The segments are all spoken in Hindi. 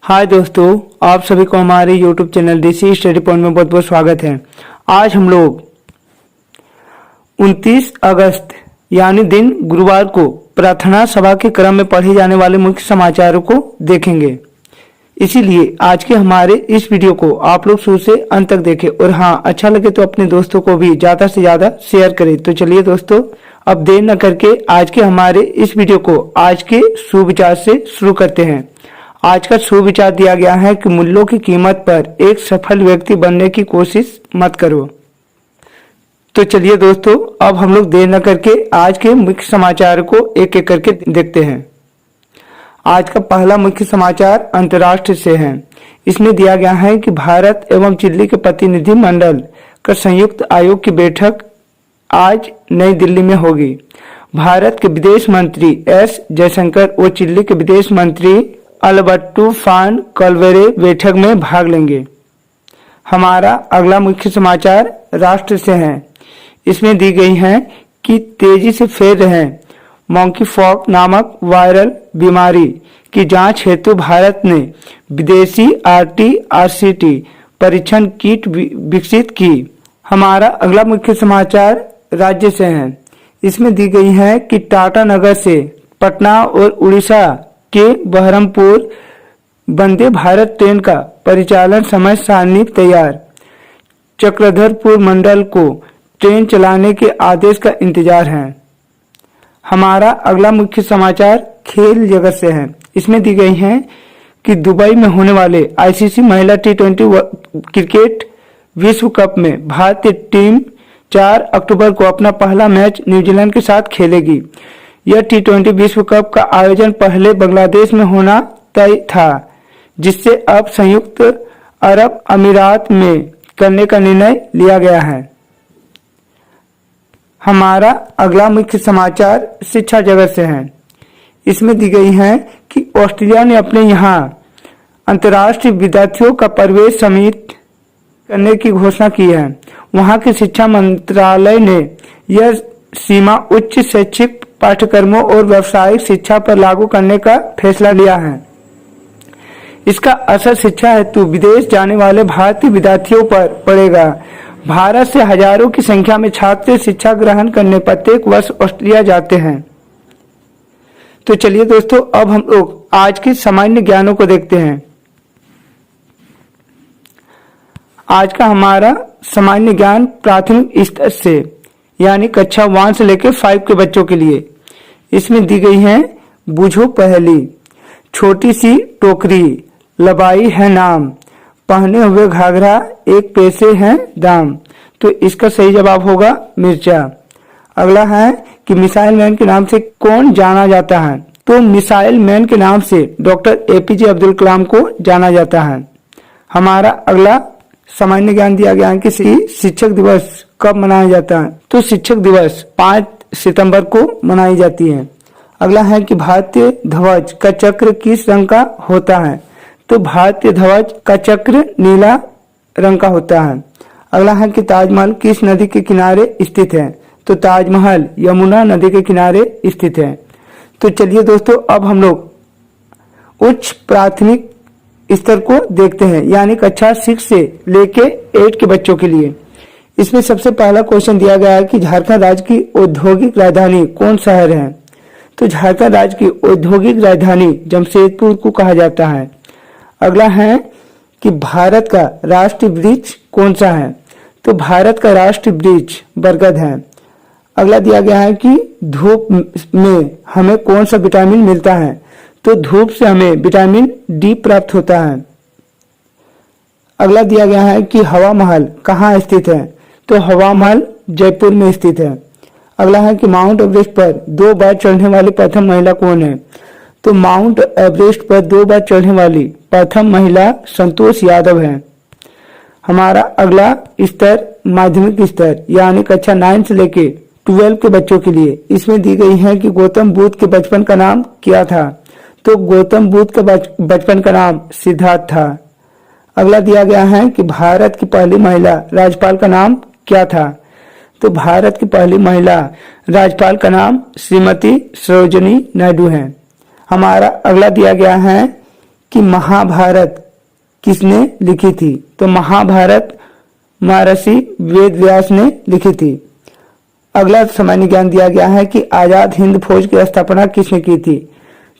हाय दोस्तों, आप सभी को हमारे YouTube channel DC study point में बहुत बहुत स्वागत है। आज हम लोग 29 अगस्त यानी दिन गुरुवार को प्रार्थना सभा के क्रम में पढ़े जाने वाले मुख्य समाचारों को देखेंगे। इसीलिए आज के हमारे इस वीडियो को आप लोग शुरू से अंत तक देखें और हाँ, अच्छा लगे तो अपने दोस्तों को भी ज़्यादा से ज़्यादा शेयर करें। तो चलिए दोस्तों, अब देर न करके आज के हमारे इस वीडियो को आज के सुविचार से शुरू करते हैं। आज का सुविचार दिया गया है कि मूल्यों की कीमत पर एक सफल व्यक्ति बनने की कोशिश मत करो। तो चलिए दोस्तों, अब हम लोग देर न करके आज के मुख्य समाचार को एक एक करके देखते हैं। आज का पहला मुख्य समाचार अंतर्राष्ट्रीय से है। इसमें दिया गया है कि भारत एवं चिली के प्रतिनिधि मंडल का संयुक्त आयोग की बैठक आज नई दिल्ली में होगी। भारत के विदेश मंत्री एस जयशंकर और चिली के विदेश मंत्री अल्बर्टो फान कलवेरे बैठक में भाग लेंगे। हमारा अगला मुख्य समाचार राष्ट्र से है। इसमें दी गई है कि तेजी से फैल रहे मॉन्कीपॉक्स नामक वायरल बीमारी की जांच हेतु भारत ने विदेशी RT-PCR परीक्षण किट विकसित की। हमारा अगला मुख्य समाचार राज्य से है। इसमें दी गई है कि टाटा नगर से पटना और उड़ीसा के बहरमपुर वंदे भारत ट्रेन का परिचालन समय सारणी तैयार। चक्रधरपुर मंडल को ट्रेन चलाने के आदेश का इंतजार है। हमारा अगला मुख्य समाचार खेल जगत से है। इसमें दी गई है कि दुबई में होने वाले ICC महिला T20 क्रिकेट विश्व कप में भारतीय टीम 4 अक्टूबर को अपना पहला मैच न्यूजीलैंड के साथ खेलेगी। यह T20 विश्व कप का आयोजन पहले बांग्लादेश में होना तय था, जिससे अब संयुक्त अरब अमीरात में करने का निर्णय लिया गया है। हमारा अगला मुख्य समाचार शिक्षा जगत से है। इसमें दी गई है कि ऑस्ट्रेलिया ने अपने यहाँ अंतर्राष्ट्रीय विद्यार्थियों का प्रवेश सीमित करने की घोषणा की है। वहाँ के शिक्षा मंत्रालय ने यह सीमा उच्च शैक्षिक पाठ्यक्रमों और व्यावसायिक शिक्षा पर लागू करने का फैसला लिया है। इसका असर शिक्षा हेतु विदेश जाने वाले भारतीय विद्यार्थियों पर पड़ेगा। भारत से हजारों की संख्या में छात्र शिक्षा ग्रहण करने प्रत्येक वर्ष ऑस्ट्रेलिया जाते हैं। तो चलिए दोस्तों, अब हम लोग आज के सामान्य ज्ञानों को देखते हैं। आज का हमारा सामान्य ज्ञान प्राथमिक स्तर से यानी कक्षा 1 से लेकर 5 के बच्चों के लिए। इसमें दी गई है बूझो पहेली। छोटी सी टोकरी, लबाई है नाम, पहने हुए घाघरा 1 पैसे है दाम। तो इसका सही जवाब होगा मिर्चा। अगला है कि मिसाइल मैन के नाम से कौन जाना जाता है? तो मिसाइल मैन के नाम से डॉक्टर APJ अब्दुल कलाम को जाना जाता है। हमारा अगला सामान्य ज्ञान दिया गया है कि शिक्षक दिवस कब मनाया जाता है? तो शिक्षक दिवस 5 सितंबर को मनाई जाती है। अगला है कि भारतीय ध्वज का चक्र किस रंग का होता है? तो भारतीय ध्वज का चक्र नीला रंग का होता है। अगला है कि ताजमहल किस नदी के किनारे स्थित है? तो ताजमहल यमुना नदी के किनारे स्थित है। तो चलिए दोस्तों, अब हम लोग उच्च प्राथमिक स्तर को देखते हैं, यानी कक्षा 6 से लेके 8 के बच्चों के लिए। इसमें सबसे पहला क्वेश्चन दिया गया है कि झारखंड राज्य की औद्योगिक राजधानी कौन शहर है? तो झारखंड राज्य की औद्योगिक राजधानी जमशेदपुर को कहा जाता है। अगला है कि भारत का राष्ट्रीय वृक्ष कौन सा है? तो भारत का राष्ट्रीय वृक्ष बरगद है। अगला दिया गया है कि धूप में हमें कौन सा विटामिन मिलता है? तो धूप से हमें विटामिन D प्राप्त होता है। अगला दिया गया है कि हवा महल कहाँ स्थित है? तो हवा महल जयपुर में स्थित है। अगला है कि माउंट एवरेस्ट पर 2 बार चढ़ने वाली प्रथम महिला कौन है? तो माउंट एवरेस्ट पर 2 बार चढ़ने वाली प्रथम महिला संतोष यादव है। हमारा अगला स्तर माध्यमिक स्तर यानी कक्षा 9 से लेके 12 के बच्चों के लिए। इसमें दी गई है कि गौतम बुद्ध के बचपन का नाम क्या था? तो गौतम बुद्ध का बचपन का नाम सिद्धार्थ था। अगला दिया गया है कि भारत की पहली महिला राज्यपाल का नाम क्या था? तो भारत की पहली महिला राज्यपाल का नाम श्रीमती सरोजिनी नायडू है। हमारा अगला दिया गया है कि महाभारत किसने लिखी थी? तो महाभारत महर्षि वेद व्यास ने लिखी थी। अगला सामान्य ज्ञान दिया गया है कि आजाद हिंद फौज की स्थापना किसने की थी?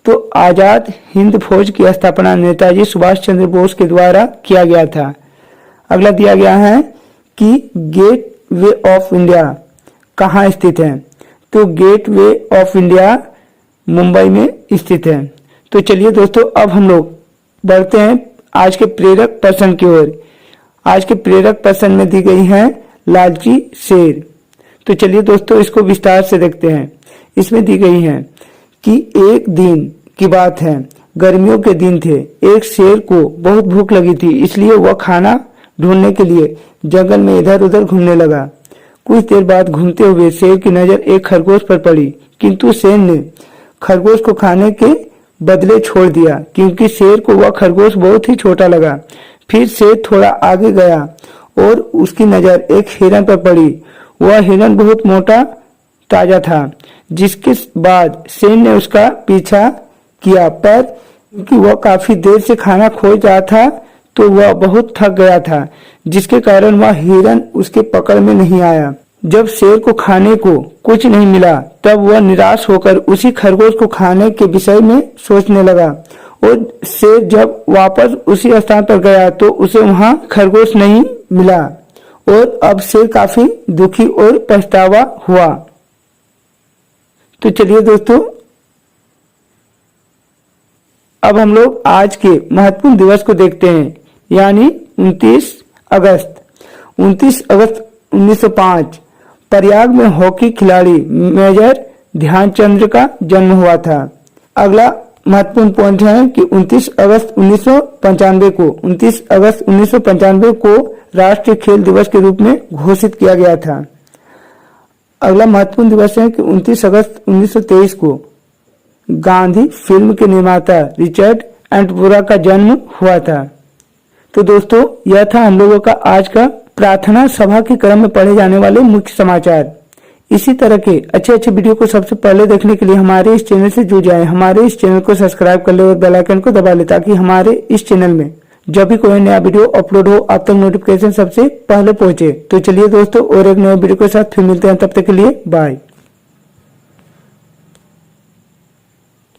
तो आजाद हिंद फौज की स्थापना नेताजी सुभाष चंद्र बोस के द्वारा किया गया था। अगला दिया गया है कि गेट वे ऑफ इंडिया कहाँ स्थित है? तो gateway of India Mumbai में स्थित है। तो चलिए दोस्तों, अब हम लोग बढ़ते हैं आज के प्रेरक प्रश्न की ओर। आज के प्रेरक प्रश्न में दी गई है लालची शेर। तो चलिए दोस्तों, इसको विस्तार से देखते हैं। इसमें दी गई है कि एक दिन की बात है, गर्मियों के दिन थे। एक शेर को बहुत भूख लगी थी, इसलिए वह खाना ढूंढने के लिए जंगल में इधर उधर घूमने लगा। कुछ देर बाद घूमते हुए शेर की नजर एक खरगोश पर पड़ी, किंतु शेर ने खरगोश को खाने के बदले छोड़ दिया, क्योंकि शेर को वह खरगोश बहुत ही छोटा लगा। फिर शेर थोड़ा आगे गया और उसकी नजर एक हिरन पर पड़ी। वह हिरन बहुत मोटा ताजा था, जिसके बाद शेर ने उसका पीछा किया, पर क्योंकि वह काफी देर से खाना खोज रहा था तो वह बहुत थक गया था, जिसके कारण वह हिरन उसके पकड़ में नहीं आया। जब शेर को खाने को कुछ नहीं मिला, तब वह निराश होकर उसी खरगोश को खाने के विषय में सोचने लगा। और शेर जब वापस उसी स्थान पर गया तो उसे वहां खरगोश नहीं मिला और अब शेर काफी दुखी और पछतावा हुआ। तो चलिए दोस्तों, अब हम लोग आज के महत्वपूर्ण दिवस को देखते हैं, यानी 29 अगस्त। 29 अगस्त 1905 प्रयाग में हॉकी खिलाड़ी मेजर ध्यानचंद का जन्म हुआ था। अगला महत्वपूर्ण पॉइंट है कि 29 अगस्त 1995 को राष्ट्रीय खेल दिवस के रूप में घोषित किया गया था। अगला महत्वपूर्ण दिवस है कि 29 अगस्त 1923 को गांधी फिल्म के निर्माता रिचर्ड एटनबरो का जन्म हुआ था। तो दोस्तों, यह था हम लोगों का आज का प्रार्थना सभा के क्रम में पढ़े जाने वाले मुख्य समाचार। इसी तरह के अच्छे अच्छे वीडियो को सबसे पहले देखने के लिए हमारे इस चैनल से जुड़ जाएं। हमारे इस चैनल को सब्सक्राइब कर ले और बेल आइकन को दबा ले, ताकि हमारे इस चैनल में जब भी कोई नया वीडियो अपलोड हो आप तक नोटिफिकेशन सबसे पहले पहुंचे। तो चलिए दोस्तों, और एक नए वीडियो के साथ फिर मिलते हैं, तब तक के लिए बाय।